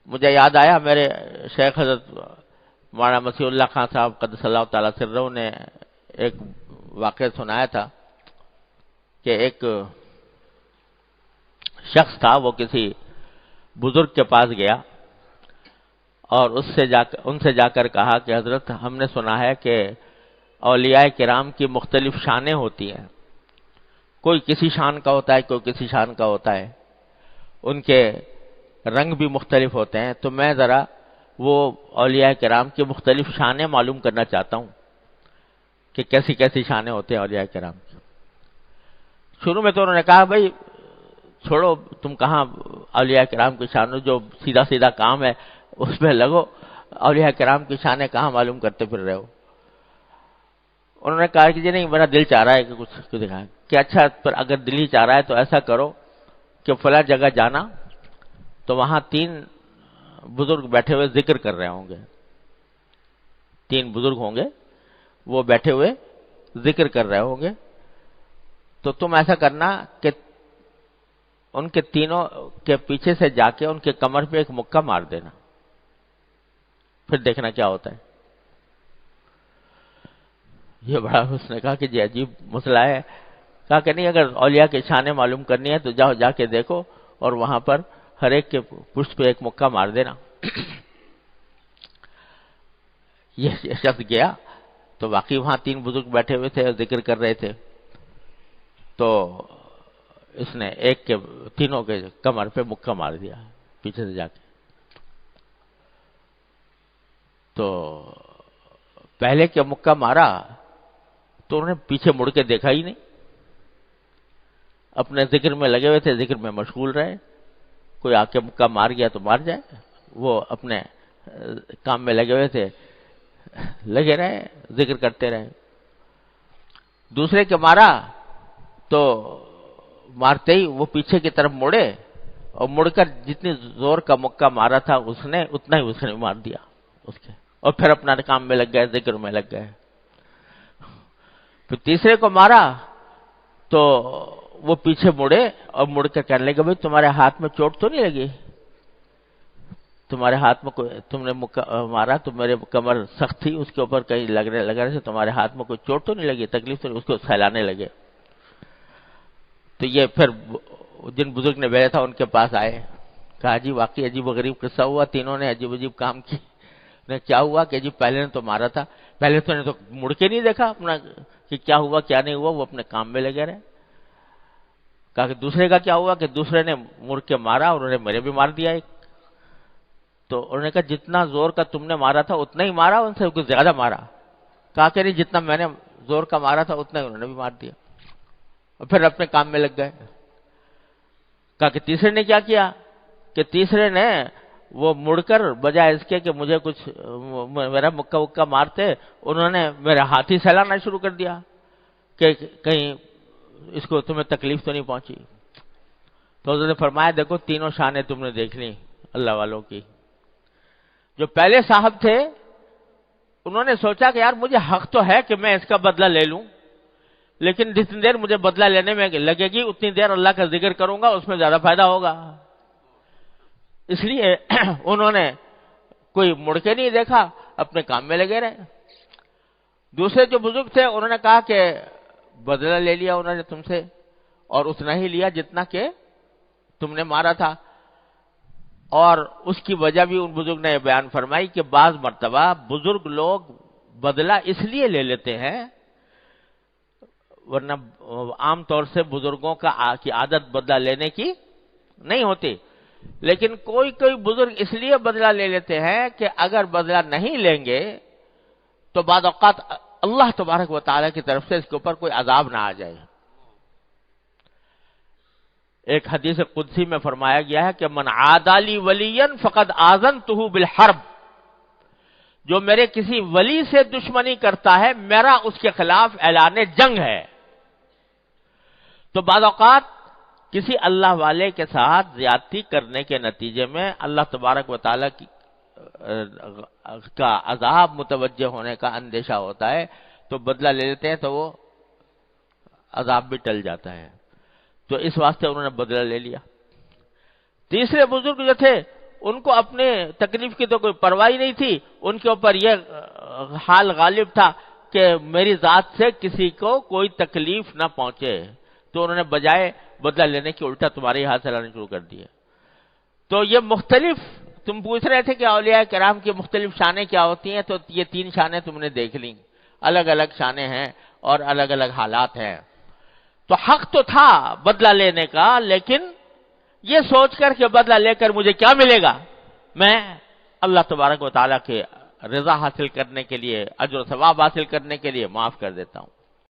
مجھے یاد آیا میرے شیخ حضرت مولانا مسیح اللہ خان صاحب قدس اللہ تعالیٰ سرہ نے ایک واقعہ سنایا تھا کہ ایک شخص تھا، وہ کسی بزرگ کے پاس گیا اور ان سے جا کر کہا کہ حضرت ہم نے سنا ہے کہ اولیاء کرام کی مختلف شانیں ہوتی ہیں، کوئی کسی شان کا ہوتا ہے، کوئی کسی شان کا ہوتا ہے، ان کے رنگ بھی مختلف ہوتے ہیں، تو میں ذرا وہ اولیاء کرام کی مختلف شانیں معلوم کرنا چاہتا ہوں کہ کیسی کیسی شانیں ہوتے ہیں اولیاء کرام کی۔ شروع میں تو انہوں نے کہا بھائی چھوڑو، تم کہاں اولیاء کرام کی شانوں، جو سیدھا سیدھا کام ہے اس میں لگو، اولیاء کرام کی شانیں کہاں معلوم کرتے پھر رہے ہو۔ انہوں نے کہا کہ جی نہیں، میرا دل چاہ رہا ہے کہ کچھ دکھائیں، کہ اچھا پر اگر دل ہی چاہ رہا ہے تو ایسا کرو کہ فلاں جگہ جانا، تو وہاں 3 بزرگ بیٹھے ہوئے ذکر کر رہے ہوں گے، 3 بزرگ ہوں گے وہ بیٹھے ہوئے ذکر کر رہے ہوں گے، تو تم ایسا کرنا کہ ان کے تینوں کے پیچھے سے جا کے ان کے کمر پہ ایک مکہ مار دینا، پھر دیکھنا کیا ہوتا ہے۔ یہ بڑا اس نے کہا کہ جی عجیب مسئلہ ہے۔ کہا کہ نہیں، اگر اولیاء کے شانیں معلوم کرنی ہے تو جاؤ، جا کے دیکھو اور وہاں پر ہر ایک کے پشت پہ ایک مکہ مار دینا۔ یہ شخص گیا تو واقعی وہاں 3 بزرگ بیٹھے ہوئے تھے اور ذکر کر رہے تھے، تو اس نے ایک کے تینوں کے کمر پہ مکہ مار دیا پیچھے سے جا کے۔ تو پہلے کے مکہ مارا تو انہوں نے پیچھے مڑ کے دیکھا ہی نہیں، اپنے ذکر میں لگے ہوئے تھے، ذکر میں مشغول رہے، کوئی آ کے مکہ مار گیا تو مار جائے، وہ اپنے کام میں لگے ہوئے تھے، لگے رہے، ذکر کرتے رہے۔ دوسرے کے مارا تو مارتے ہی وہ پیچھے کی طرف مڑے اور مڑ کر جتنی زور کا مکہ مارا تھا اس نے، اتنا ہی اس نے مار دیا اس کے، اور پھر اپنا کام میں لگ گئے، ذکر میں لگ گئے۔ پھر تیسرے کو مارا تو وہ پیچھے مڑے اور مڑ کر کہنے لگے بھائی تمہارے ہاتھ میں چوٹ تو نہیں لگی؟ تمہارے ہاتھ میں کوئی، تم نے مارا تو میرے کمر سخت تھی، اس کے اوپر کہیں لگنے سے تمہارے ہاتھ میں کوئی چوٹ تو نہیں لگی، تکلیف تو نہیں؟ اس کو سہلانے لگے۔ تو یہ پھر جن بزرگ نے بھیجا تھا ان کے پاس آئے، کہا جی واقعی عجیب و غریب قصہ ہوا، تینوں نے عجیب عجیب کام کی۔ کیا ہوا کہ جی پہلے نے تو مارا تھا، پہلے تو نے تو مڑ کے نہیں دیکھا اپنا کہ کیا ہوا کیا نہیں ہوا، وہ اپنے کام میں لگے رہے۔ کہا کہ دوسرے کا کیا ہوا کہ دوسرے نے مڑ کے مارا، انہوں نے میرے بھی مار دیا ایک۔ تو انہوں نے کہا جتنا زور کا تم نے مارا تھا اتنا ہی مارا، ان سے کچھ زیادہ مارا؟ کہا کہ نہیں، جتنا میں نے زور کا مارا تھا اتنا ہی انہوں نے بھی مار دیا، اور پھر اپنے کام میں لگ گئے۔ کہا کہ تیسرے نے کیا کیا کہ تیسرے نے وہ مڑ کر بجائے اس کے کہ مجھے کچھ میرا مکہ وکہ مارتے، انہوں نے میرا ہاتھ ہی سہلانا شروع کر دیا کہ کہیں اس کو تمہیں تکلیف تو نہیں پہنچی۔ تو حضرت نے فرمایا دیکھو تینوں شانیں تم نے دیکھ لی اللہ والوں کی۔ جو پہلے صاحب تھے انہوں نے سوچا کہ یار مجھے حق تو ہے کہ میں اس کا بدلہ لے لوں، لیکن جتنی دیر مجھے بدلہ لینے میں لگے گی اتنی دیر اللہ کا ذکر کروں گا، اس میں زیادہ فائدہ ہوگا۔ اس لیے انہوں نے کوئی مڑ کے نہیں دیکھا، اپنے کام میں لگے رہے۔ دوسرے جو بزرگ تھے انہوں نے کہا کہ بدلہ لے لیا انہوں نے تم سے، اور اتنا ہی لیا جتنا کہ تم نے مارا تھا۔ اور اس کی وجہ بھی ان بزرگ نے بیان فرمائی کہ بعض مرتبہ بزرگ لوگ بدلہ اس لیے لے لیتے ہیں، ورنہ عام طور سے بزرگوں کی عادت بدلہ لینے کی نہیں ہوتی، لیکن کوئی کوئی بزرگ اس لیے بدلہ لے لیتے ہیں کہ اگر بدلہ نہیں لیں گے تو بعض اوقات اللہ تبارک و تعالیٰ کی طرف سے اس کے اوپر کوئی عذاب نہ آ جائے۔ ایک حدیث قدسی میں فرمایا گیا ہے کہ من عادی لی ولیا فقد آذنتہ بالحرب، جو میرے کسی ولی سے دشمنی کرتا ہے میرا اس کے خلاف اعلان جنگ ہے۔ تو بعض اوقات کسی اللہ والے کے ساتھ زیادتی کرنے کے نتیجے میں اللہ تبارک و تعالیٰ کا عذاب متوجہ ہونے کا اندیشہ ہوتا ہے، تو بدلہ لے لیتے ہیں تو وہ عذاب بھی ٹل جاتا ہے۔ تو اس واسطے انہوں نے بدلہ لے لیا۔ تیسرے بزرگ جو تھے ان کو اپنے تکلیف کی تو کوئی پرواہ نہیں تھی، ان کے اوپر یہ حال غالب تھا کہ میری ذات سے کسی کو کوئی تکلیف نہ پہنچے، تو انہوں نے بجائے بدلہ لینے کی الٹا تمہارے ہاتھ چلانے شروع کر دیے۔ تو یہ مختلف، تم پوچھ رہے تھے کہ اولیاء کرام کی مختلف شانیں کیا ہوتی ہیں، تو یہ 3 شانیں تم نے دیکھ لیں، الگ الگ شانیں ہیں اور الگ الگ حالات ہیں۔ تو حق تو تھا بدلہ لینے کا، لیکن یہ سوچ کر کہ بدلہ لے کر مجھے کیا ملے گا، میں اللہ تبارک و تعالیٰ کے رضا حاصل کرنے کے لیے، اجر و ثواب حاصل کرنے کے لیے معاف کر دیتا ہوں۔